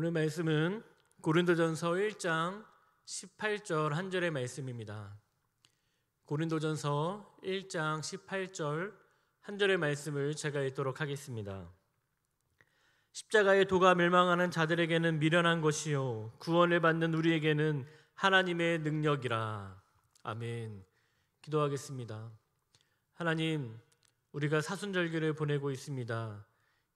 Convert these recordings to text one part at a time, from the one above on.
오늘 말씀은 고린도전서 1장 18절 한 절의 말씀입니다. 고린도전서 1장 18절 한 절의 말씀을 제가 읽도록 하겠습니다. 십자가의 도가 멸망하는 자들에게는 미련한 것이요 구원을 받는 우리에게는 하나님의 능력이라. 아멘. 기도하겠습니다. 하나님, 우리가 사순절기를 보내고 있습니다.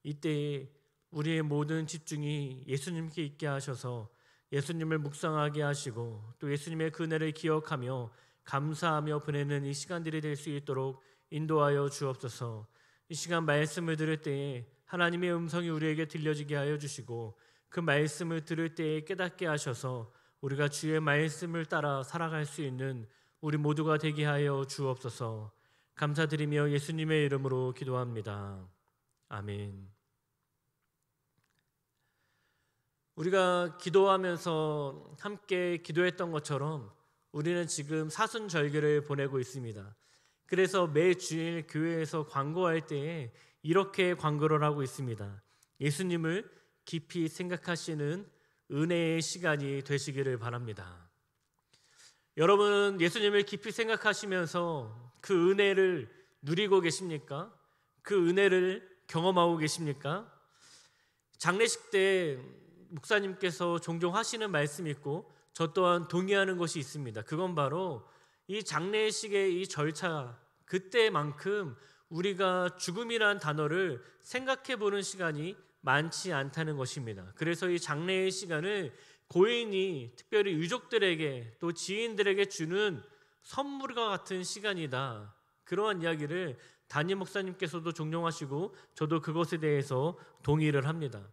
이때에 우리의 모든 집중이 예수님께 있게 하셔서 예수님을 묵상하게 하시고 또 예수님의 그 은혜를 기억하며 감사하며 보내는 이 시간들이 될 수 있도록 인도하여 주옵소서. 이 시간 말씀을 들을 때에 하나님의 음성이 우리에게 들려지게 하여 주시고 그 말씀을 들을 때에 깨닫게 하셔서 우리가 주의 말씀을 따라 살아갈 수 있는 우리 모두가 되게 하여 주옵소서. 감사드리며 예수님의 이름으로 기도합니다. 아멘. 우리가 기도하면서 함께 기도했던 것처럼 우리는 지금 사순절기를 보내고 있습니다. 그래서 매주일 교회에서 광고할 때에 이렇게 광고를 하고 있습니다. 예수님을 깊이 생각하시는 은혜의 시간이 되시기를 바랍니다. 여러분은 예수님을 깊이 생각하시면서 그 은혜를 누리고 계십니까? 그 은혜를 경험하고 계십니까? 장례식 때 목사님께서 종종 하시는 말씀이 있고 저 또한 동의하는 것이 있습니다. 그건 바로 이 장례식의 이 절차, 그때만큼 우리가 죽음이란 단어를 생각해 보는 시간이 많지 않다는 것입니다. 그래서 이 장례의 시간을 고인이 특별히 유족들에게 또 지인들에게 주는 선물과 같은 시간이다. 그러한 이야기를 담임 목사님께서도 종종 하시고 저도 그것에 대해서 동의를 합니다.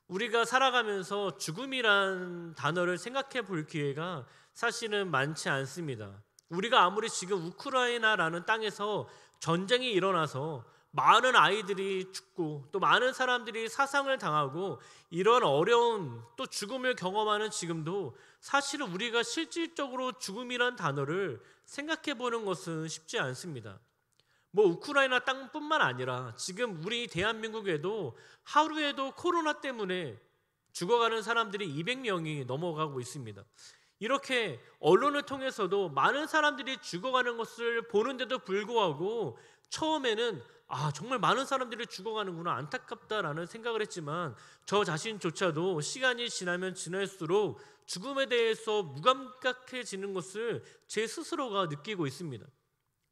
우리가 살아가면서 죽음이란 단어를 생각해 볼 기회가 사실은 많지 않습니다. 우리가 아무리 지금 우크라이나라는 땅에서 전쟁이 일어나서 많은 아이들이 죽고 또 많은 사람들이 사상을 당하고 이런 어려운 또 죽음을 경험하는 지금도 사실은 우리가 실질적으로 죽음이란 단어를 생각해 보는 것은 쉽지 않습니다. 우크라이나 땅뿐만 아니라 지금 우리 대한민국에도 하루에도 코로나 때문에 죽어가는 사람들이 200명이 넘어가고 있습니다. 이렇게 언론을 통해서도 많은 사람들이 죽어가는 것을 보는데도 불구하고 처음에는 정말 많은 사람들이 죽어가는구나, 안타깝다라는 생각을 했지만 저 자신조차도 시간이 지나면 지날수록 죽음에 대해서 무감각해지는 것을 제 스스로가 느끼고 있습니다.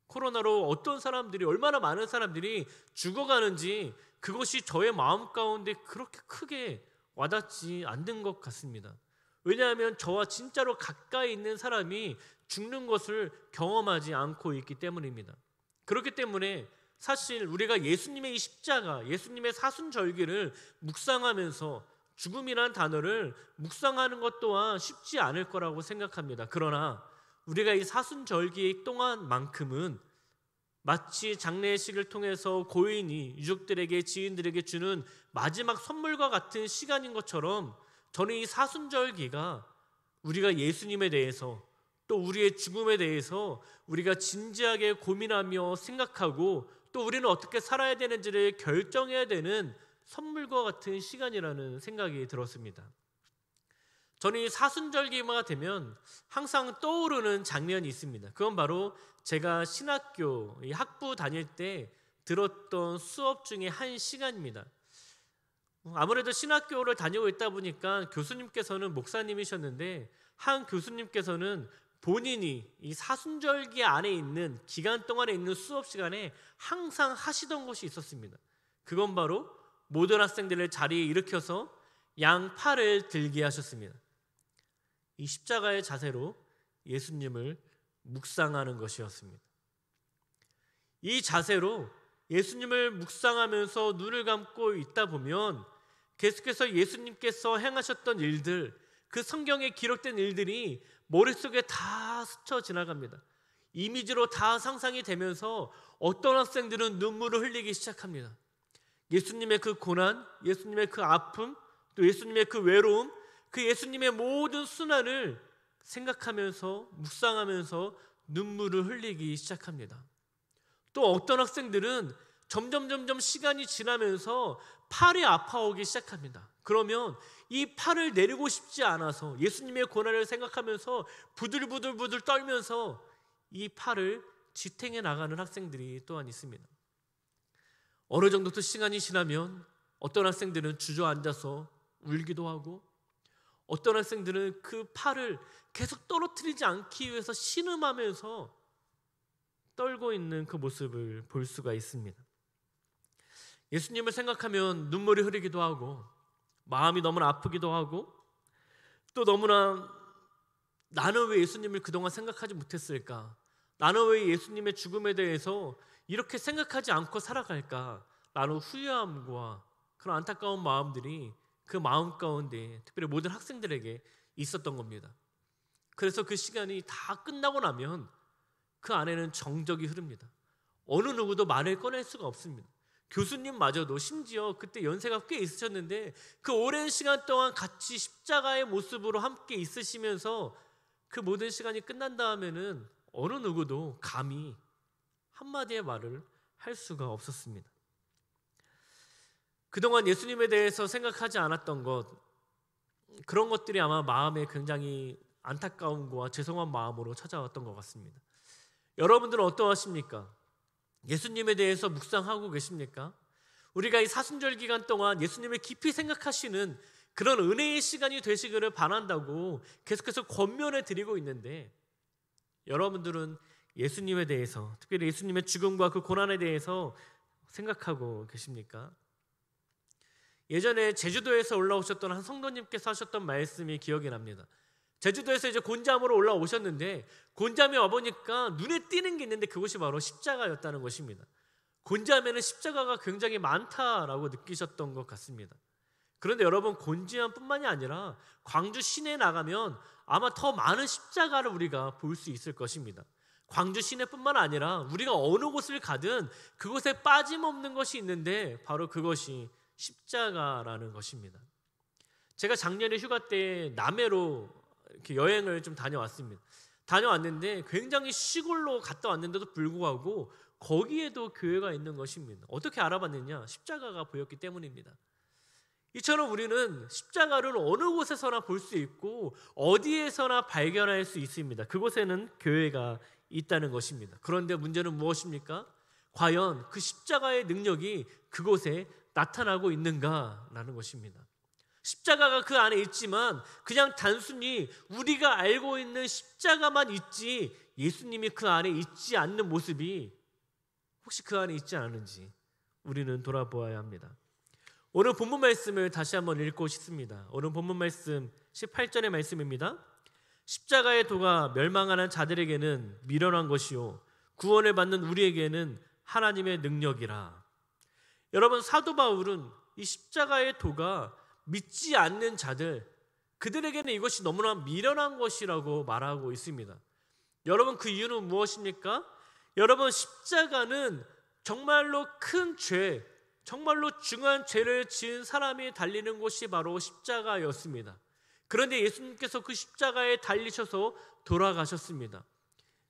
코로나로 어떤 사람들이, 얼마나 많은 사람들이 죽어가는지 그것이 저의 마음 가운데 그렇게 크게 와닿지 않는 것 같습니다. 왜냐하면 저와 진짜로 가까이 있는 사람이 죽는 것을 경험하지 않고 있기 때문입니다. 그렇기 때문에 사실 우리가 예수님의 이 십자가, 예수님의 사순절기를 묵상하면서 죽음이라는 단어를 묵상하는 것 또한 쉽지 않을 거라고 생각합니다. 그러나 우리가 이 사순절기 동안만큼은 마치 장례식을 통해서 고인이 유족들에게, 지인들에게 주는 마지막 선물과 같은 시간인 것처럼 저는 이 사순절기가 우리가 예수님에 대해서 또 우리의 죽음에 대해서 우리가 진지하게 고민하며 생각하고 또 우리는 어떻게 살아야 되는지를 결정해야 되는 선물과 같은 시간이라는 생각이 들었습니다. 저는 이 사순절기가 되면 항상 떠오르는 장면이 있습니다. 그건 바로 제가 신학교 학부 다닐 때 들었던 수업 중에 한 시간입니다. 아무래도 신학교를 다니고 있다 보니까 교수님께서는 목사님이셨는데 한 교수님께서는 본인이 이 사순절기 안에 있는 기간 동안에 있는 수업 시간에 항상 하시던 것이 있었습니다. 그건 바로 모든 학생들을 자리에 일으켜서 양팔을 들게 하셨습니다. 이 십자가의 자세로 예수님을 묵상하는 것이었습니다. 이 자세로 예수님을 묵상하면서 눈을 감고 있다 보면 계속해서 예수님께서 행하셨던 일들, 그 성경에 기록된 일들이 머릿속에 다 스쳐 지나갑니다. 이미지로 다 상상이 되면서 어떤 학생들은 눈물을 흘리기 시작합니다. 예수님의 그 고난, 예수님의 그 아픔, 또 예수님의 그 외로움, 그 예수님의 모든 순환을 생각하면서 묵상하면서 눈물을 흘리기 시작합니다. 또 어떤 학생들은 점점 시간이 지나면서 팔이 아파오기 시작합니다. 그러면 이 팔을 내리고 싶지 않아서 예수님의 고난을 생각하면서 부들부들 떨면서 이 팔을 지탱해 나가는 학생들이 또한 있습니다. 어느 정도 또 시간이 지나면 어떤 학생들은 주저앉아서 울기도 하고, 어떤 학생들은 그 팔을 계속 떨어뜨리지 않기 위해서 신음하면서 떨고 있는 그 모습을 볼 수가 있습니다. 예수님을 생각하면 눈물이 흐르기도 하고, 마음이 너무나 아프기도 하고, 또 너무나 나는 왜 예수님을 그동안 생각하지 못했을까? 나는 왜 예수님의 죽음에 대해서 이렇게 생각하지 않고 살아갈까? 라는 후회함과 그런 안타까운 마음들이 그 마음 가운데 특별히 모든 학생들에게 있었던 겁니다. 그래서 그 시간이 다 끝나고 나면 그 안에는 정적이 흐릅니다. 어느 누구도 말을 꺼낼 수가 없습니다. 교수님마저도 심지어 그때 연세가 꽤 있으셨는데 그 오랜 시간 동안 같이 십자가의 모습으로 함께 있으시면서 그 모든 시간이 끝난 다음에는 어느 누구도 감히 한마디의 말을 할 수가 없었습니다. 그동안 예수님에 대해서 생각하지 않았던 것, 그런 것들이 아마 마음에 굉장히 안타까움과 죄송한 마음으로 찾아왔던 것 같습니다. 여러분들은 어떠하십니까? 예수님에 대해서 묵상하고 계십니까? 우리가 이 사순절 기간 동안 예수님을 깊이 생각하시는 그런 은혜의 시간이 되시기를 바란다고 계속해서 권면해 드리고 있는데, 여러분들은 예수님에 대해서, 특별히 예수님의 죽음과 그 고난에 대해서 생각하고 계십니까? 예전에 제주도에서 올라오셨던 한 성도님께서 하셨던 말씀이 기억이 납니다. 제주도에서 이제 곤잠으로 올라오셨는데 곤잠에 와보니까 눈에 띄는 게 있는데 그것이 바로 십자가였다는 것입니다. 곤잠에는 십자가가 굉장히 많다라고 느끼셨던 것 같습니다. 그런데 여러분, 곤지암뿐만이 아니라 광주 시내에 나가면 아마 더 많은 십자가를 우리가 볼 수 있을 것입니다. 광주 시내뿐만 아니라 우리가 어느 곳을 가든 그곳에 빠짐없는 것이 있는데 바로 그것이 십자가라는 것입니다. 제가 작년에 휴가 때 남해로 이렇게 여행을 좀 다녀왔는데 굉장히 시골로 갔다 왔는데도 불구하고 거기에도 교회가 있는 것입니다. 어떻게 알아봤느냐? 십자가가 보였기 때문입니다. 이처럼 우리는 십자가를 어느 곳에서나 볼 수 있고 어디에서나 발견할 수 있습니다. 그곳에는 교회가 있다는 것입니다. 그런데 문제는 무엇입니까? 과연 그 십자가의 능력이 그곳에 나타나고 있는가라는 것입니다. 십자가가 그 안에 있지만 그냥 단순히 우리가 알고 있는 십자가만 있지 예수님이 그 안에 있지 않는 모습이 혹시 그 안에 있지 않은지 우리는 돌아보아야 합니다. 오늘 본문 말씀을 다시 한번 읽고 싶습니다. 오늘 본문 말씀 18절의 말씀입니다. 십자가의 도가 멸망하는 자들에게는 미련한 것이요 구원을 받는 우리에게는 하나님의 능력이라. 여러분, 사도 바울은 이 십자가의 도가 믿지 않는 자들, 그들에게는 이것이 너무나 미련한 것이라고 말하고 있습니다. 여러분, 그 이유는 무엇입니까? 여러분, 십자가는 정말로 큰 죄, 정말로 중요한 죄를 지은 사람이 달리는 곳이 바로 십자가였습니다. 그런데 예수님께서 그 십자가에 달리셔서 돌아가셨습니다.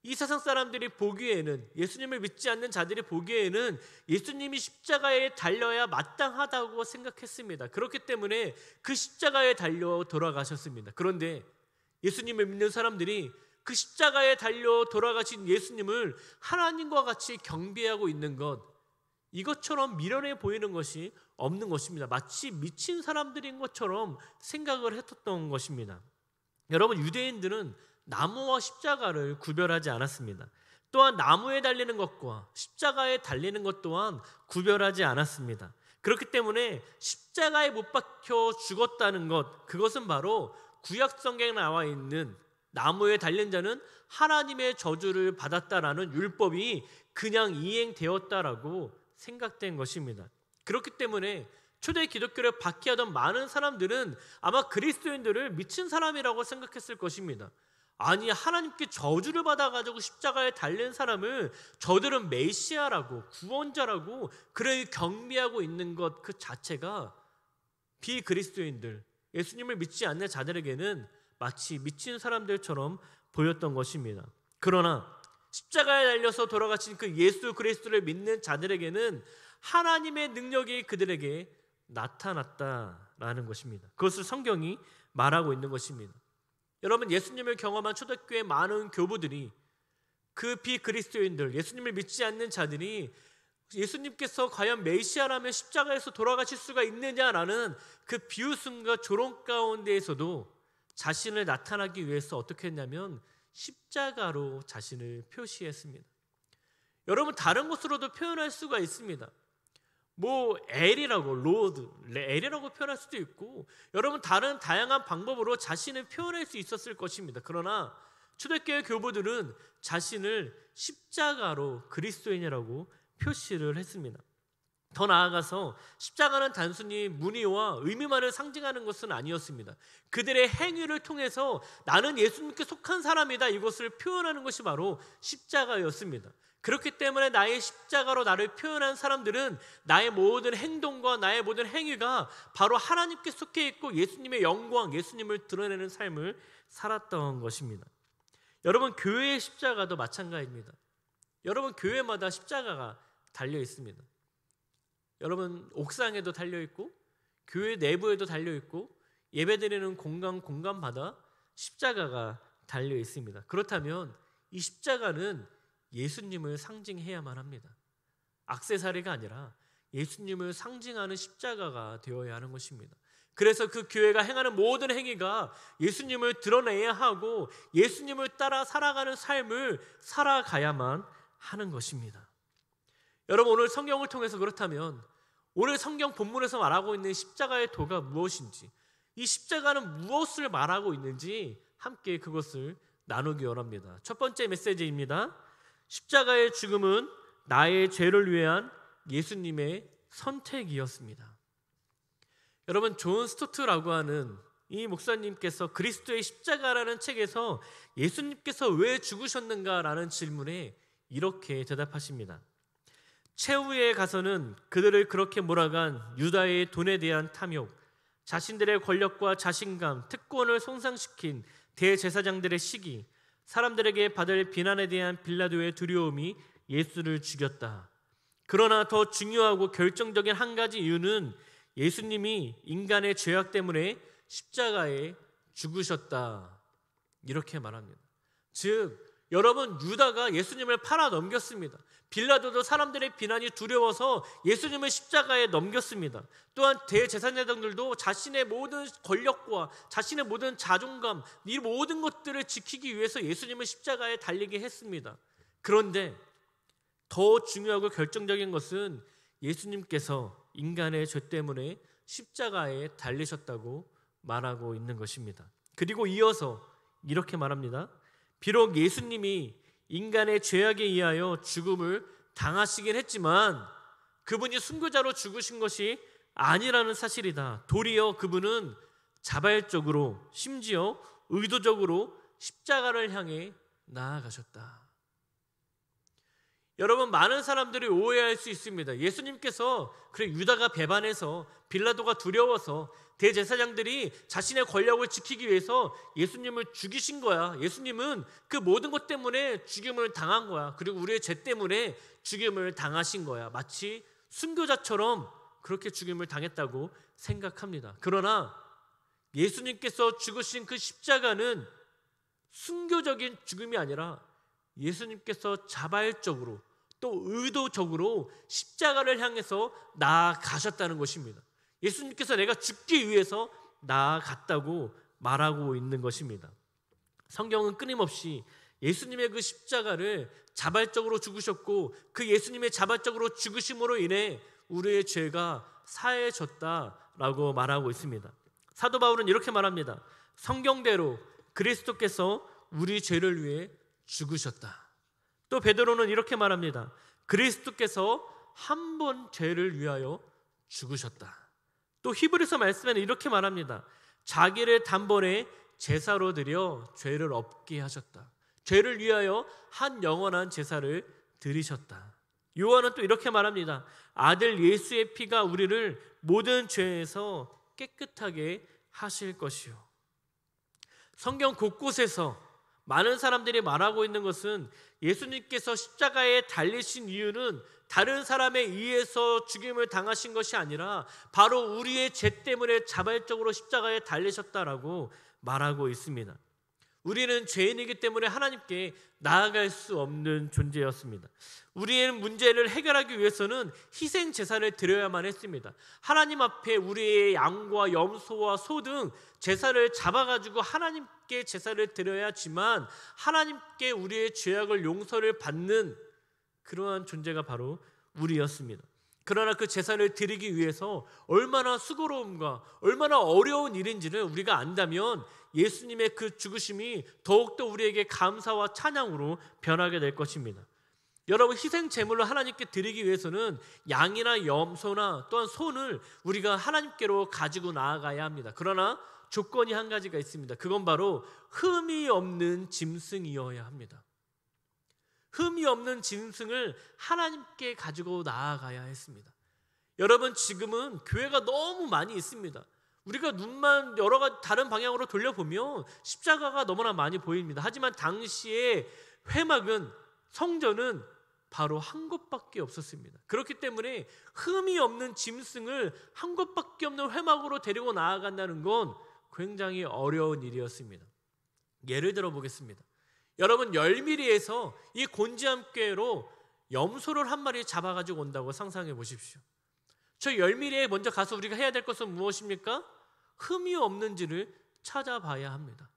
이 세상 사람들이 보기에는, 예수님을 믿지 않는 자들이 보기에는 예수님이 십자가에 달려야 마땅하다고 생각했습니다. 그렇기 때문에 그 십자가에 달려 돌아가셨습니다. 그런데 예수님을 믿는 사람들이 그 십자가에 달려 돌아가신 예수님을 하나님과 같이 경배하고 있는 것, 이것처럼 미련해 보이는 것이 없는 것입니다. 마치 미친 사람들인 것처럼 생각을 했었던 것입니다. 여러분, 유대인들은 나무와 십자가를 구별하지 않았습니다. 또한 나무에 달리는 것과 십자가에 달리는 것 또한 구별하지 않았습니다. 그렇기 때문에 십자가에 못 박혀 죽었다는 것, 그것은 바로 구약 성경에 나와 있는 나무에 달린 자는 하나님의 저주를 받았다라는 율법이 그냥 이행되었다라고 생각된 것입니다. 그렇기 때문에 초대 기독교를 박해하던 많은 사람들은 아마 그리스도인들을 미친 사람이라고 생각했을 것입니다. 아니, 하나님께 저주를 받아가지고 십자가에 달린 사람을 저들은 메시아라고, 구원자라고 그를 경배하고 있는 것 그 자체가 비그리스도인들, 예수님을 믿지 않는 자들에게는 마치 미친 사람들처럼 보였던 것입니다. 그러나 십자가에 달려서 돌아가신 그 예수 그리스도를 믿는 자들에게는 하나님의 능력이 그들에게 나타났다라는 것입니다. 그것을 성경이 말하고 있는 것입니다. 여러분, 예수님을 경험한 초대교회 많은 교부들이, 그 비그리스도인들, 예수님을 믿지 않는 자들이 예수님께서 과연 메시아라면 십자가에서 돌아가실 수가 있느냐라는 그 비웃음과 조롱 가운데에서도 자신을 나타나기 위해서 어떻게 했냐면 십자가로 자신을 표시했습니다. 여러분, 다른 것으로도 표현할 수가 있습니다. 엘이라고, 로드, 엘이라고 표현할 수도 있고, 여러분 다른 다양한 방법으로 자신을 표현할 수 있었을 것입니다. 그러나 초대교회 교부들은 자신을 십자가로 그리스도인이라고 표시를 했습니다. 더 나아가서 십자가는 단순히 무늬와 의미만을 상징하는 것은 아니었습니다. 그들의 행위를 통해서 나는 예수님께 속한 사람이다, 이것을 표현하는 것이 바로 십자가였습니다. 그렇기 때문에 나의 십자가로 나를 표현한 사람들은 나의 모든 행동과 나의 모든 행위가 바로 하나님께 속해 있고 예수님의 영광, 예수님을 드러내는 삶을 살았던 것입니다. 여러분, 교회의 십자가도 마찬가지입니다. 여러분, 교회마다 십자가가 달려 있습니다. 여러분, 옥상에도 달려 있고 교회 내부에도 달려 있고 예배드리는 공간마다 십자가가 달려 있습니다. 그렇다면 이 십자가는 예수님을 상징해야만 합니다. 액세서리가 아니라 예수님을 상징하는 십자가가 되어야 하는 것입니다. 그래서 그 교회가 행하는 모든 행위가 예수님을 드러내야 하고 예수님을 따라 살아가는 삶을 살아가야만 하는 것입니다. 여러분, 오늘 성경을 통해서 그렇다면 오늘 성경 본문에서 말하고 있는 십자가의 도가 무엇인지, 이 십자가는 무엇을 말하고 있는지 함께 그것을 나누기 원합니다. 첫 번째 메시지입니다. 십자가의 죽음은 나의 죄를 위한 예수님의 선택이었습니다. 여러분, 존 스토트라고 하는 이 목사님께서 그리스도의 십자가라는 책에서 예수님께서 왜 죽으셨는가라는 질문에 이렇게 대답하십니다. 최후에 가서는 그들을 그렇게 몰아간 유다의 돈에 대한 탐욕, 자신들의 권력과 자신감, 특권을 손상시킨 대제사장들의 시기, 사람들에게 받을 비난에 대한 빌라도의 두려움이 예수를 죽였다. 그러나 더 중요하고 결정적인 한 가지 이유는 예수님이 인간의 죄악 때문에 십자가에 죽으셨다, 이렇게 말합니다. 즉, 여러분, 유다가 예수님을 팔아 넘겼습니다. 빌라도도 사람들의 비난이 두려워서 예수님을 십자가에 넘겼습니다. 또한 대제사장들도 자신의 모든 권력과 자신의 모든 자존감, 이 모든 것들을 지키기 위해서 예수님을 십자가에 달리게 했습니다. 그런데 더 중요하고 결정적인 것은 예수님께서 인간의 죄 때문에 십자가에 달리셨다고 말하고 있는 것입니다. 그리고 이어서 이렇게 말합니다. 비록 예수님이 인간의 죄악에 의하여 죽음을 당하시긴 했지만 그분이 순교자로 죽으신 것이 아니라는 사실이다. 도리어 그분은 자발적으로, 심지어 의도적으로 십자가를 향해 나아가셨다. 여러분, 많은 사람들이 오해할 수 있습니다. 예수님께서 유다가 배반해서, 빌라도가 두려워서, 대제사장들이 자신의 권력을 지키기 위해서 예수님을 죽이신 거야. 예수님은 그 모든 것 때문에 죽임을 당한 거야. 그리고 우리의 죄 때문에 죽임을 당하신 거야. 마치 순교자처럼 그렇게 죽임을 당했다고 생각합니다. 그러나 예수님께서 죽으신 그 십자가는 순교적인 죽음이 아니라 예수님께서 자발적으로 또 의도적으로 십자가를 향해서 나아가셨다는 것입니다. 예수님께서 내가 죽기 위해서 나아갔다고 말하고 있는 것입니다. 성경은 끊임없이 예수님의 그 십자가를 자발적으로 죽으셨고 그 예수님의 자발적으로 죽으심으로 인해 우리의 죄가 사해졌다라고 말하고 있습니다. 사도 바울은 이렇게 말합니다. 성경대로 그리스도께서 우리 죄를 위해 죽으셨다. 또 베드로는 이렇게 말합니다. 그리스도께서 한 번 죄를 위하여 죽으셨다. 또 히브리서 말씀에는 이렇게 말합니다. 자기를 단번에 제사로 드려 죄를 없게 하셨다. 죄를 위하여 한 영원한 제사를 드리셨다. 요한은 또 이렇게 말합니다. 아들 예수의 피가 우리를 모든 죄에서 깨끗하게 하실 것이요. 성경 곳곳에서 많은 사람들이 말하고 있는 것은 예수님께서 십자가에 달리신 이유는 다른 사람에 의해서 죽임을 당하신 것이 아니라 바로 우리의 죄 때문에 자발적으로 십자가에 달리셨다라고 말하고 있습니다. 우리는 죄인이기 때문에 하나님께 나아갈 수 없는 존재였습니다. 우리의 문제를 해결하기 위해서는 희생 제사를 드려야만 했습니다. 하나님 앞에 우리의 양과 염소와 소 등 제사를 잡아가지고 하나님께 제사를 드려야지만 하나님께 우리의 죄악을 용서를 받는 그러한 존재가 바로 우리였습니다. 그러나 그 제사를 드리기 위해서 얼마나 수고로움과 얼마나 어려운 일인지를 우리가 안다면 예수님의 그 죽으심이 더욱더 우리에게 감사와 찬양으로 변하게 될 것입니다. 여러분, 희생 제물로 하나님께 드리기 위해서는 양이나 염소나 또한 소를 우리가 하나님께로 가지고 나아가야 합니다. 그러나 조건이 한 가지가 있습니다. 그건 바로 흠이 없는 짐승이어야 합니다. 흠이 없는 짐승을 하나님께 가지고 나아가야 했습니다. 여러분, 지금은 교회가 너무 많이 있습니다. 우리가 눈만 여러 가지 다른 방향으로 돌려보면 십자가가 너무나 많이 보입니다. 하지만 당시에 회막은, 성전은 바로 한 곳밖에 없었습니다. 그렇기 때문에 흠이 없는 짐승을 한 곳밖에 없는 회막으로 데리고 나아간다는 건 굉장히 어려운 일이었습니다. 예를 들어 보겠습니다. 여러분, 열미리에서 이 곤지암꾀로 염소를 한 마리 잡아가지고 온다고 상상해 보십시오. 저 열미리에 먼저 가서 우리가 해야 될 것은 무엇입니까? 흠이 없는지를 찾아봐야 합니다.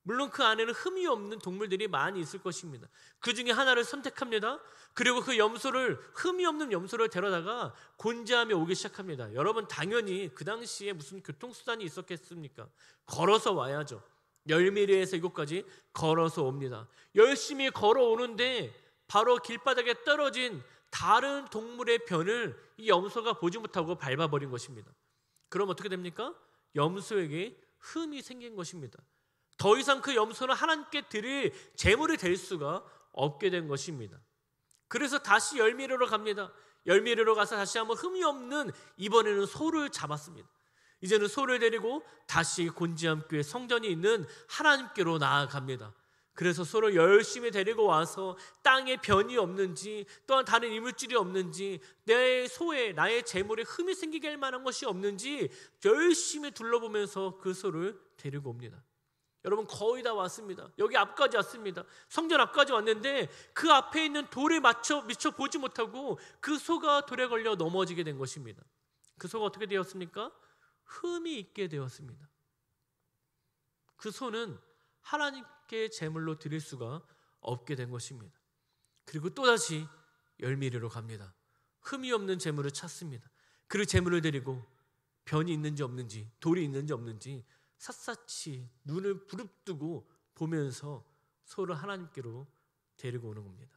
물론 그 안에는 흠이 없는 동물들이 많이 있을 것입니다. 그 중에 하나를 선택합니다. 그리고 그 염소를, 흠이 없는 염소를 데려다가 곤지암에 오기 시작합니다. 여러분, 당연히 그 당시에 무슨 교통수단이 있었겠습니까? 걸어서 와야죠. 열미리에서 이곳까지 걸어서 옵니다. 열심히 걸어오는데 바로 길바닥에 떨어진 다른 동물의 변을 이 염소가 보지 못하고 밟아버린 것입니다. 그럼 어떻게 됩니까? 염소에게 흠이 생긴 것입니다. 더 이상 그 염소는 하나님께 드릴 제물이 될 수가 없게 된 것입니다. 그래서 다시 열미리로 갑니다. 열미리로 가서 다시 한번 흠이 없는, 이번에는 소를 잡았습니다. 이제는 소를 데리고 다시 곤지암교회 성전이 있는 하나님께로 나아갑니다. 그래서 소를 열심히 데리고 와서 땅에 변이 없는지, 또한 다른 이물질이 없는지, 내 소에, 나의 제물에 흠이 생기게 할 만한 것이 없는지 열심히 둘러보면서 그 소를 데리고 옵니다. 여러분, 거의 다 왔습니다. 여기 앞까지 왔습니다. 성전 앞까지 왔는데 그 앞에 있는 돌에 미처 보지 못하고 그 소가 돌에 걸려 넘어지게 된 것입니다. 그 소가 어떻게 되었습니까? 흠이 있게 되었습니다. 그 소는 하나님께 제물로 드릴 수가 없게 된 것입니다. 그리고 또다시 열미리로 갑니다. 흠이 없는 제물을 찾습니다. 그 제물을 데리고 변이 있는지 없는지, 돌이 있는지 없는지 샅샅이 눈을 부릅뜨고 보면서 소를 하나님께로 데리고 오는 겁니다.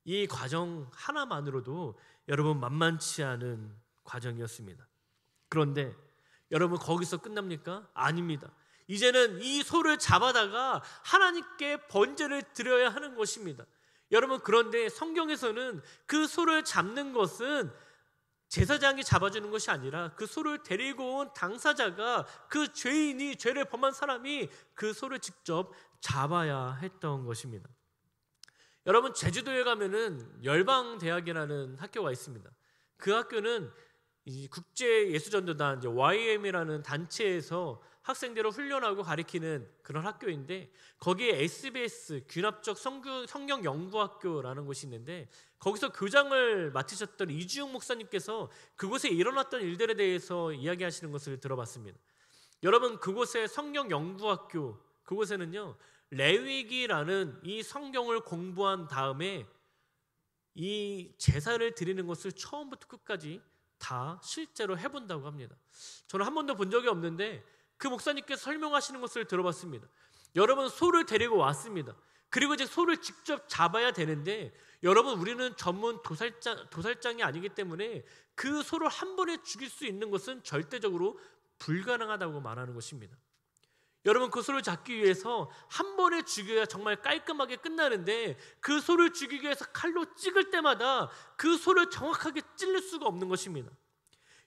이 과정 하나만으로도 여러분 만만치 않은 과정이었습니다. 그런데 여러분, 거기서 끝납니까? 아닙니다. 이제는 이 소를 잡아다가 하나님께 번제를 드려야 하는 것입니다. 여러분, 그런데 성경에서는 그 소를 잡는 것은 제사장이 잡아주는 것이 아니라 그 소를 데리고 온 당사자가, 그 죄인이, 죄를 범한 사람이 그 소를 직접 잡아야 했던 것입니다. 여러분, 제주도에 가면은 열방대학이라는 학교가 있습니다. 그 학교는 이 국제예수전도단 YM이라는 단체에서 학생들을 훈련하고 가르치는 그런 학교인데, 거기에 SBS 귀납적 성경연구학교라는 곳이 있는데, 거기서 교장을 맡으셨던 이주영 목사님께서 그곳에 일어났던 일들에 대해서 이야기하시는 것을 들어봤습니다. 여러분, 그곳의 성경연구학교, 그곳에는요 레위기라는 이 성경을 공부한 다음에 이 제사를 드리는 것을 처음부터 끝까지 다 실제로 해본다고 합니다. 저는 한 번도 본 적이 없는데 그 목사님께서 설명하시는 것을 들어봤습니다. 여러분, 소를 데리고 왔습니다. 그리고 이제 소를 직접 잡아야 되는데, 여러분, 우리는 전문 도살장이 아니기 때문에 그 소를 한 번에 죽일 수 있는 것은 절대적으로 불가능하다고 말하는 것입니다. 여러분, 그 소를 잡기 위해서 한 번에 죽여야 정말 깔끔하게 끝나는데, 그 소를 죽이기 위해서 칼로 찍을 때마다 그 소를 정확하게 찔릴 수가 없는 것입니다.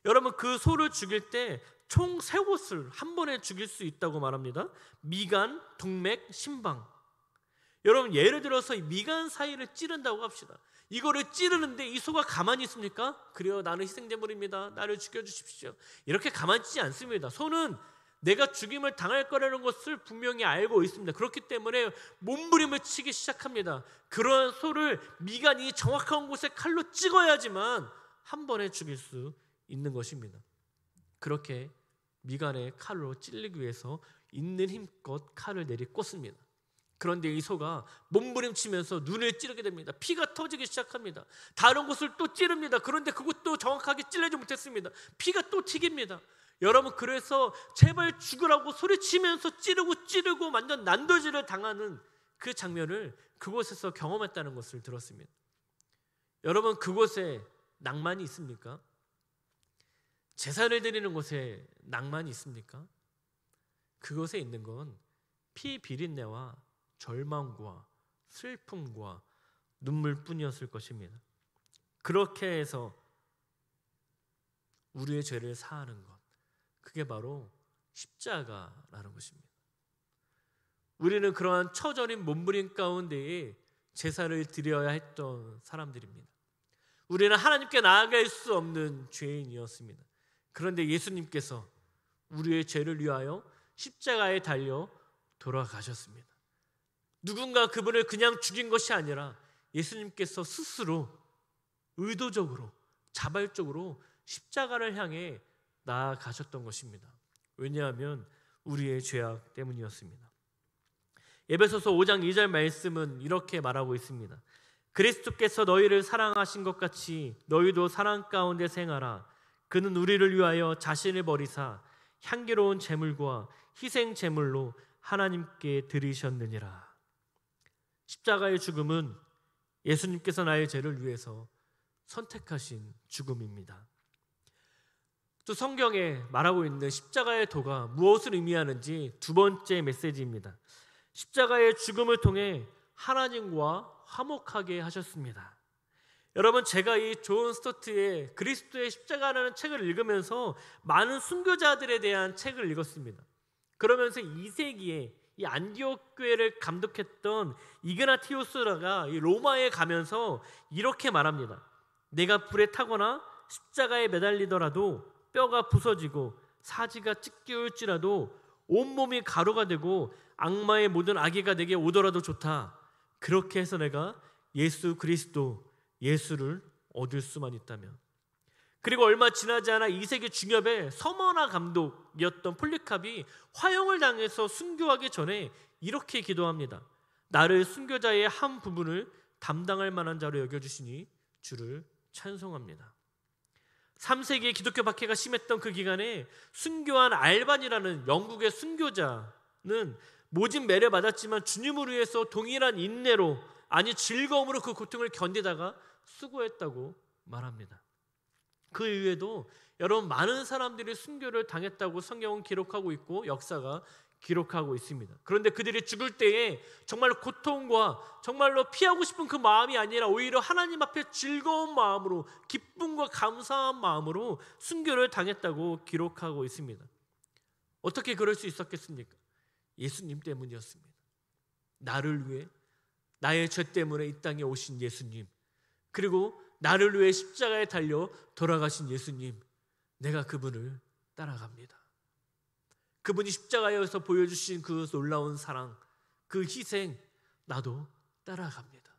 여러분, 그 소를 죽일 때 총 3곳을 한 번에 죽일 수 있다고 말합니다. 미간, 동맥, 심방. 여러분, 예를 들어서 이 미간 사이를 찌른다고 합시다. 이거를 찌르는데 이 소가 가만히 있습니까? 그래요, 나는 희생제물입니다, 나를 죽여주십시오, 이렇게 가만히 있지 않습니다. 소는 내가 죽임을 당할 거라는 것을 분명히 알고 있습니다. 그렇기 때문에 몸부림을 치기 시작합니다. 그러한 소를 미간이 정확한 곳에 칼로 찍어야지만 한 번에 죽일 수 있는 것입니다. 그렇게 미간에 칼로 찔리기 위해서 있는 힘껏 칼을 내리꽂습니다. 그런데 이 소가 몸부림치면서 눈을 찌르게 됩니다. 피가 터지기 시작합니다. 다른 곳을 또 찌릅니다. 그런데 그것도 정확하게 찔르지 못했습니다. 피가 또 튀깁니다. 여러분, 그래서 제발 죽으라고 소리치면서 찌르고 완전 난도질을 당하는 그 장면을 그곳에서 경험했다는 것을 들었습니다. 여러분, 그곳에 낭만이 있습니까? 제사를 드리는 곳에 낭만이 있습니까? 그곳에 있는 건 피 비린내와 절망과 슬픔과 눈물뿐이었을 것입니다. 그렇게 해서 우리의 죄를 사하는 것, 그게 바로 십자가라는 것입니다. 우리는 그러한 처절인 몸부림 가운데에 제사를 드려야 했던 사람들입니다. 우리는 하나님께 나아갈 수 없는 죄인이었습니다. 그런데 예수님께서 우리의 죄를 위하여 십자가에 달려 돌아가셨습니다. 누군가 그분을 그냥 죽인 것이 아니라 예수님께서 스스로 의도적으로 자발적으로 십자가를 향해 나아가셨던 것입니다. 왜냐하면 우리의 죄악 때문이었습니다. 에베소서 5장 2절 말씀은 이렇게 말하고 있습니다. 그리스도께서 너희를 사랑하신 것 같이 너희도 사랑 가운데 생하라. 그는 우리를 위하여 자신을 버리사 향기로운 제물과 희생 제물로 하나님께 드리셨느니라. 십자가의 죽음은 예수님께서 나의 죄를 위해서 선택하신 죽음입니다. 또 성경에 말하고 있는 십자가의 도가 무엇을 의미하는지 두 번째 메시지입니다. 십자가의 죽음을 통해 하나님과 화목하게 하셨습니다. 여러분, 제가 이 존 스토트의 그리스도의 십자가라는 책을 읽으면서 많은 순교자들에 대한 책을 읽었습니다. 그러면서 2세기에 이 안디옥 교회를 감독했던 이그나티우스가 이 로마에 가면서 이렇게 말합니다. 내가 불에 타거나 십자가에 매달리더라도 뼈가 부서지고 사지가 찢겨올지라도 온몸이 가루가 되고 악마의 모든 악의가 내게 오더라도 좋다. 그렇게 해서 내가 예수 그리스도, 예수를 얻을 수만 있다면. 그리고 얼마 지나지 않아 2세기 중엽에 서머나 감독이었던 폴리캅이 화형을 당해서 순교하기 전에 이렇게 기도합니다. 나를 순교자의 한 부분을 담당할 만한 자로 여겨주시니 주를 찬송합니다. 3세기에 기독교 박해가 심했던 그 기간에 순교한 알반이라는 영국의 순교자는 모진 매를 맞았지만 주님을 위해서 동일한 인내로, 아니 즐거움으로 그 고통을 견디다가 수고했다고 말합니다. 그 이후에도 여러분, 많은 사람들이 순교를 당했다고 성경은 기록하고 있고 역사가 기록하고 있습니다. 그런데 그들이 죽을 때에 정말 고통과 정말로 피하고 싶은 그 마음이 아니라 오히려 하나님 앞에 즐거운 마음으로, 기쁨과 감사한 마음으로 순교를 당했다고 기록하고 있습니다. 어떻게 그럴 수 있었겠습니까? 예수님 때문이었습니다. 나를 위해, 나의 죄 때문에 이 땅에 오신 예수님, 그리고 나를 위해 십자가에 달려 돌아가신 예수님, 내가 그분을 따라갑니다. 그분이 십자가에서 보여주신 그 놀라운 사랑, 그 희생, 나도 따라갑니다.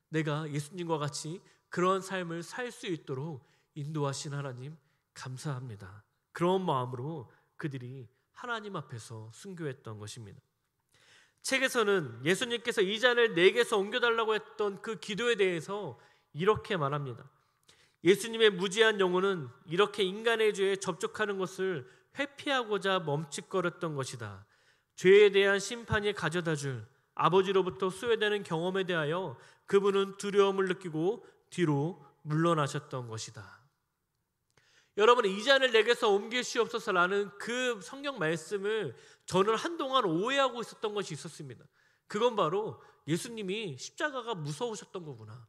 내가 예수님과 같이 그런 삶을 살 수 있도록 인도하신 하나님 감사합니다. 그런 마음으로 그들이 하나님 앞에서 순교했던 것입니다. 책에서는 예수님께서 이 잔을 내게서 옮겨달라고 했던 그 기도에 대해서 이렇게 말합니다. 예수님의 무지한 영혼은 이렇게 인간의 죄에 접촉하는 것을 회피하고자 멈칫거렸던 것이다. 죄에 대한 심판이 가져다 줄 아버지로부터 소외되는 경험에 대하여 그분은 두려움을 느끼고 뒤로 물러나셨던 것이다. 여러분, 이 잔을 내게서 옮기시옵소서라는 그 성경 말씀을 저는 한동안 오해하고 있었던 것이 있었습니다. 그건 바로 예수님이 십자가가 무서우셨던 거구나,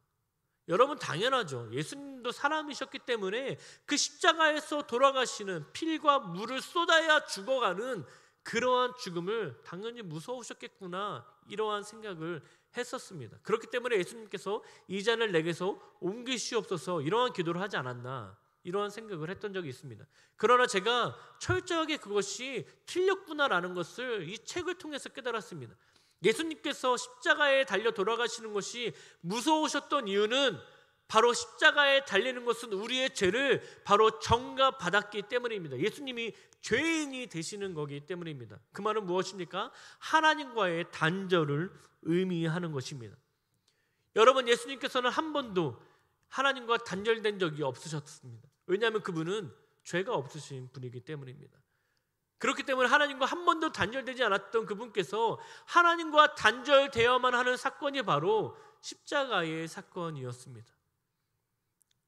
여러분 당연하죠. 예수님도 사람이셨기 때문에 그 십자가에서 돌아가시는 피와 물을 쏟아야 죽어가는 그러한 죽음을 당연히 무서우셨겠구나, 이러한 생각을 했었습니다. 그렇기 때문에 예수님께서 이 잔을 내게서 옮기시옵소서 이러한 기도를 하지 않았나, 이러한 생각을 했던 적이 있습니다. 그러나 제가 철저하게 그것이 틀렸구나라는 것을 이 책을 통해서 깨달았습니다. 예수님께서 십자가에 달려 돌아가시는 것이 무서우셨던 이유는 바로 십자가에 달리는 것은 우리의 죄를 바로 전가받았기 때문입니다. 예수님이 죄인이 되시는 거기 때문입니다. 그 말은 무엇입니까? 하나님과의 단절을 의미하는 것입니다. 여러분, 예수님께서는 한 번도 하나님과 단절된 적이 없으셨습니다. 왜냐하면 그분은 죄가 없으신 분이기 때문입니다. 그렇기 때문에 하나님과 한 번도 단절되지 않았던 그분께서 하나님과 단절되어야만 하는 사건이 바로 십자가의 사건이었습니다.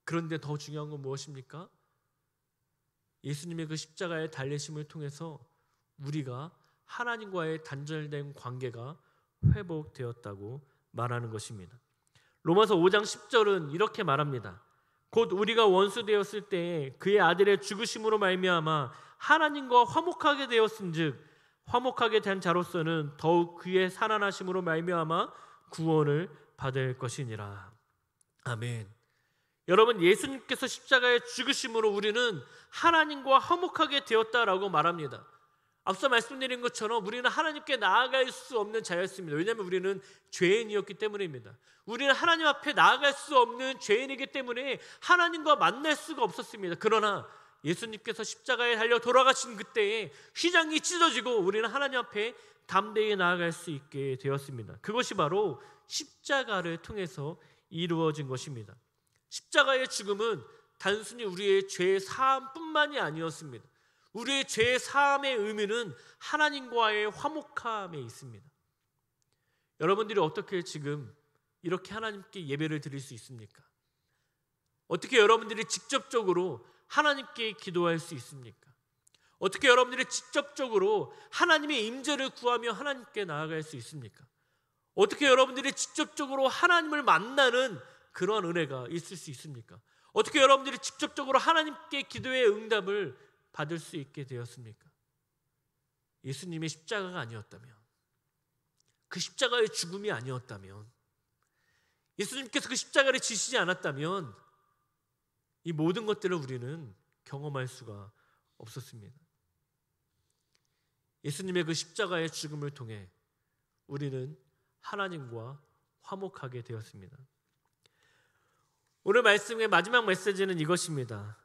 그런데 더 중요한 건 무엇입니까? 예수님의 그 십자가의 달리심을 통해서 우리가 하나님과의 단절된 관계가 회복되었다고 말하는 것입니다. 로마서 5장 10절은 이렇게 말합니다. 곧 우리가 원수 되었을 때 그의 아들의 죽으심으로 말미암아 하나님과 화목하게 되었은즉 화목하게 된 자로서는 더욱 그의 살아나심으로 말미암아 구원을 받을 것이니라. 아멘. 여러분, 예수님께서 십자가에 죽으심으로 우리는 하나님과 화목하게 되었다라고 말합니다. 앞서 말씀드린 것처럼 우리는 하나님께 나아갈 수 없는 자였습니다. 왜냐하면 우리는 죄인이었기 때문입니다. 우리는 하나님 앞에 나아갈 수 없는 죄인이기 때문에 하나님과 만날 수가 없었습니다. 그러나 예수님께서 십자가에 달려 돌아가신 그때에 휘장이 찢어지고 우리는 하나님 앞에 담대히 나아갈 수 있게 되었습니다. 그것이 바로 십자가를 통해서 이루어진 것입니다. 십자가의 죽음은 단순히 우리의 죄 사함뿐만이 아니었습니다. 우리의 죄 사함의 의미는 하나님과의 화목함에 있습니다. 여러분들이 어떻게 지금 이렇게 하나님께 예배를 드릴 수 있습니까? 어떻게 여러분들이 직접적으로 하나님께 기도할 수 있습니까? 어떻게 여러분들이 직접적으로 하나님의 임재를 구하며 하나님께 나아갈 수 있습니까? 어떻게 여러분들이 직접적으로 하나님을 만나는 그런 은혜가 있을 수 있습니까? 어떻게 여러분들이 직접적으로 하나님께 기도의 응답을 받을 수 있게 되었습니까? 예수님의 십자가가 아니었다면, 그 십자가의 죽음이 아니었다면, 예수님께서 그 십자가를 지시지 않았다면 이 모든 것들을 우리는 경험할 수가 없었습니다. 예수님의 그 십자가의 죽음을 통해 우리는 하나님과 화목하게 되었습니다. 오늘 말씀의 마지막 메시지는 이것입니다.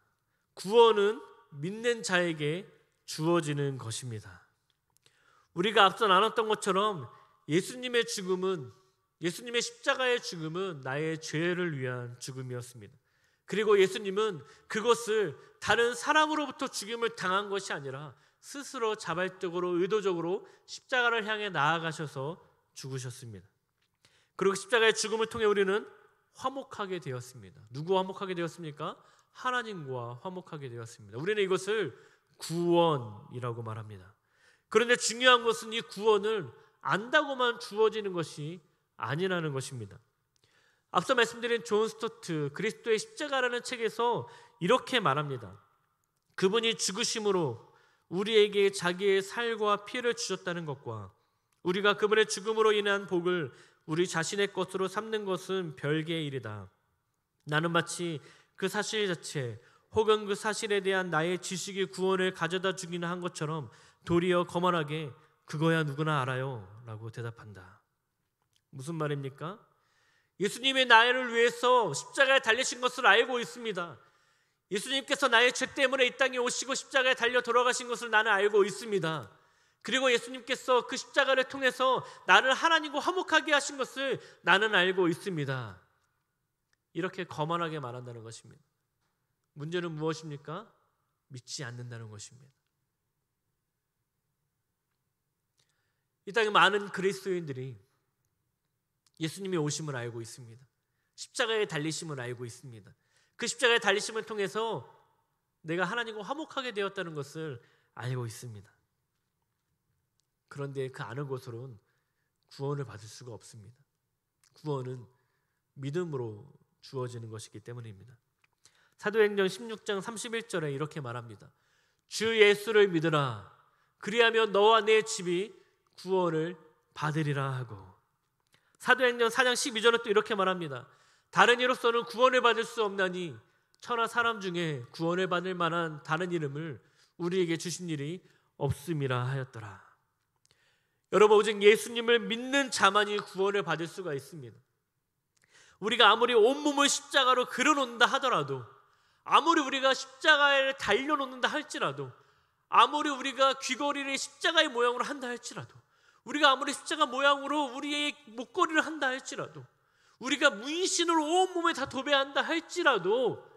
구원은 믿는 자에게 주어지는 것입니다. 우리가 앞서 나눴던 것처럼 예수님의 죽음은, 예수님의 십자가의 죽음은 나의 죄를 위한 죽음이었습니다. 그리고 예수님은 그것을 다른 사람으로부터 죽임을 당한 것이 아니라 스스로 자발적으로 의도적으로 십자가를 향해 나아가셔서 죽으셨습니다. 그리고 십자가의 죽음을 통해 우리는 화목하게 되었습니다. 누구와 화목하게 되었습니까? 하나님과 화목하게 되었습니다. 우리는 이것을 구원이라고 말합니다. 그런데 중요한 것은 이 구원을 안다고만 주어지는 것이 아니라는 것입니다. 앞서 말씀드린 존 스토트 그리스도의 십자가라는 책에서 이렇게 말합니다. 그분이 죽으심으로 우리에게 자기의 살과 피를 주셨다는 것과 우리가 그분의 죽음으로 인한 복을 우리 자신의 것으로 삼는 것은 별개의 일이다. 나는 마치 그 사실 자체 혹은 그 사실에 대한 나의 지식이 구원을 가져다 주기는 한 것처럼 도리어 거만하게 그거야 누구나 알아요 라고 대답한다. 무슨 말입니까? 예수님의 나를 위해서 십자가에 달리신 것을 알고 있습니다. 예수님께서 나의 죄 때문에 이 땅에 오시고 십자가에 달려 돌아가신 것을 나는 알고 있습니다. 그리고 예수님께서 그 십자가를 통해서 나를 하나님과 화목하게 하신 것을 나는 알고 있습니다. 이렇게 거만하게 말한다는 것입니다. 문제는 무엇입니까? 믿지 않는다는 것입니다. 이 땅에 많은 그리스도인들이 예수님의 오심을 알고 있습니다. 십자가의 달리심을 알고 있습니다. 그 십자가의 달리심을 통해서 내가 하나님과 화목하게 되었다는 것을 알고 있습니다. 그런데 그 아는 것으로는 구원을 받을 수가 없습니다. 구원은 믿음으로 주어지는 것이기 때문입니다. 사도행전 16장 31절에 이렇게 말합니다. 주 예수를 믿으라. 그리하면 너와 내 집이 구원을 받으리라 하고, 사도행전 4장 12절에 또 이렇게 말합니다. 다른 이로서는 구원을 받을 수 없나니 천하 사람 중에 구원을 받을 만한 다른 이름을 우리에게 주신 일이 없음이라 하였더라. 여러분, 오직 예수님을 믿는 자만이 구원을 받을 수가 있습니다. 우리가 아무리 온몸을 십자가로 그려놓는다 하더라도, 아무리 우리가 십자가에 달려놓는다 할지라도, 아무리 우리가 귀걸이를 십자가의 모양으로 한다 할지라도, 우리가 아무리 십자가 모양으로 우리의 목걸이를 한다 할지라도, 우리가 문신으로 온몸에 다 도배한다 할지라도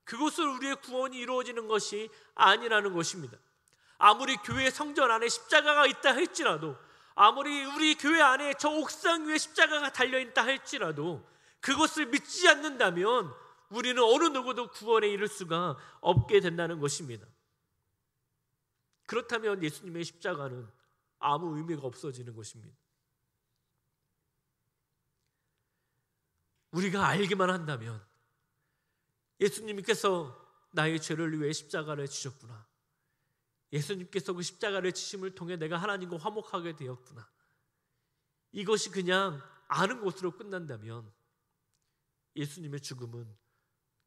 그것을 우리의 구원이 이루어지는 것이 아니라는 것입니다. 아무리 교회 성전 안에 십자가가 있다 할지라도, 아무리 우리 교회 안에 저 옥상 위에 십자가가 달려있다 할지라도 그것을 믿지 않는다면 우리는 어느 누구도 구원에 이를 수가 없게 된다는 것입니다. 그렇다면 예수님의 십자가는 아무 의미가 없어지는 것입니다. 우리가 알기만 한다면 예수님께서 나의 죄를 위해 십자가를 지셨구나, 예수님께서 그 십자가를 지심을 통해 내가 하나님과 화목하게 되었구나, 이것이 그냥 아는 것으로 끝난다면 예수님의 죽음은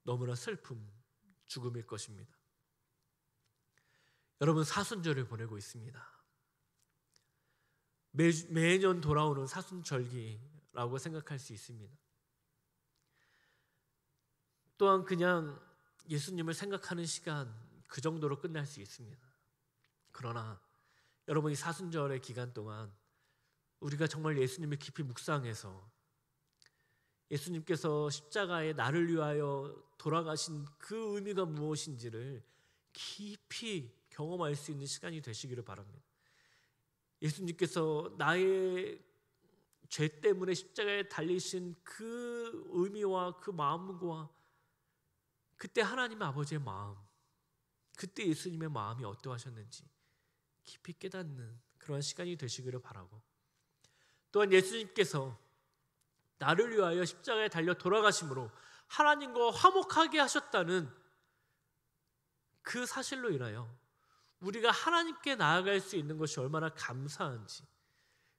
너무나 슬픈 죽음일 것입니다. 여러분, 사순절을 보내고 있습니다. 매년 돌아오는 사순절기라고 생각할 수 있습니다. 또한 그냥 예수님을 생각하는 시간, 그 정도로 끝날 수 있습니다. 그러나 여러분, 이 사순절의 기간 동안 우리가 정말 예수님을 깊이 묵상해서 예수님께서 십자가에 나를 위하여 돌아가신 그 의미가 무엇인지를 깊이 경험할 수 있는 시간이 되시기를 바랍니다. 예수님께서 나의 죄 때문에 십자가에 달리신 그 의미와 그 마음과 그때 하나님 아버지의 마음, 그때 예수님의 마음이 어떠하셨는지 깊이 깨닫는 그런 시간이 되시기를 바라고, 또한 예수님께서 나를 위하여 십자가에 달려 돌아가심으로 하나님과 화목하게 하셨다는 그 사실로 인하여 우리가 하나님께 나아갈 수 있는 것이 얼마나 감사한지,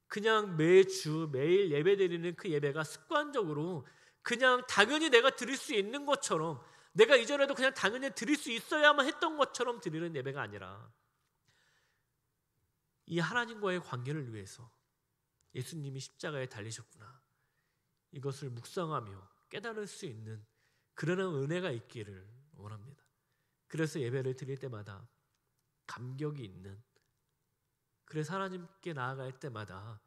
그냥 매주 매일 예배드리는 그 예배가 습관적으로 그냥 당연히 내가 드릴 수 있는 것처럼, 내가 이전에도 그냥 당연히 드릴 수 있어야만 했던 것처럼 드리는 예배가 아니라 이 하나님과의 관계를 위해서 예수님이 십자가에 달리셨구나, 이것을 묵상하며 깨달을 수 있는 그런 은혜가 있기를 원합니다. 그래서 예배를 드릴 때마다 감격이 있는, 그래서 하나님께 나아갈 때마다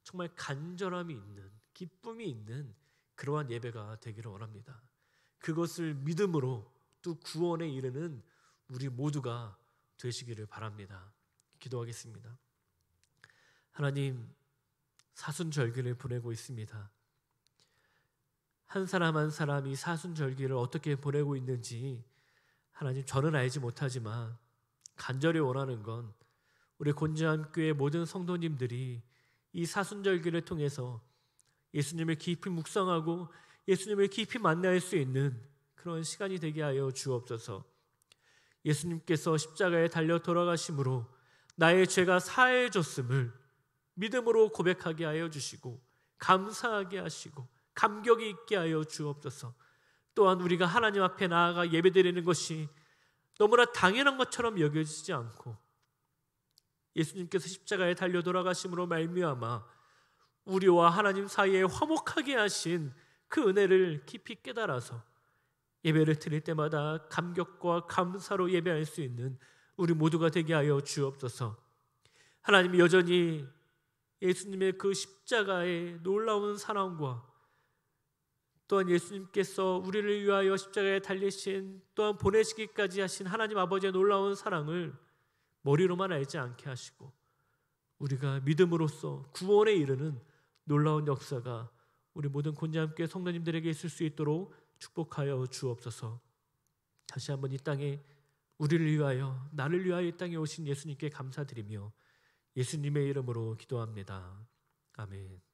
정말 간절함이 있는, 기쁨이 있는 그러한 예배가 되기를 원합니다. 그것을 믿음으로 또 구원에 이르는 우리 모두가 되시기를 바랍니다. 기도하겠습니다. 하나님, 사순절기를 보내고 있습니다. 한 사람 한 사람이 사순절기를 어떻게 보내고 있는지 하나님, 저는 알지 못하지만 간절히 원하는 건 우리 곤지암교회 모든 성도님들이 이 사순절기를 통해서 예수님을 깊이 묵상하고 예수님을 깊이 만날 수 있는 그런 시간이 되게 하여 주옵소서. 예수님께서 십자가에 달려 돌아가심으로 나의 죄가 사해졌음을 믿음으로 고백하게 하여 주시고 감사하게 하시고 감격이 있게 하여 주옵소서. 또한 우리가 하나님 앞에 나아가 예배드리는 것이 너무나 당연한 것처럼 여겨지지 않고 예수님께서 십자가에 달려 돌아가심으로 말미암아 우리와 하나님 사이에 화목하게 하신 그 은혜를 깊이 깨달아서 예배를 드릴 때마다 감격과 감사로 예배할 수 있는 우리 모두가 되게 하여 주옵소서. 하나님이 여전히 예수님의 그 십자가의 놀라운 사랑과 또한 예수님께서 우리를 위하여 십자가에 달리신, 또한 보내시기까지 하신 하나님 아버지의 놀라운 사랑을 머리로만 알지 않게 하시고 우리가 믿음으로써 구원에 이르는 놀라운 역사가 우리 모든 곤지암교회 성도님들에게 있을 수 있도록 축복하여 주옵소서. 다시 한번 이 땅에 우리를 위하여, 나를 위하여 이 땅에 오신 예수님께 감사드리며 예수님의 이름으로 기도합니다. 아멘.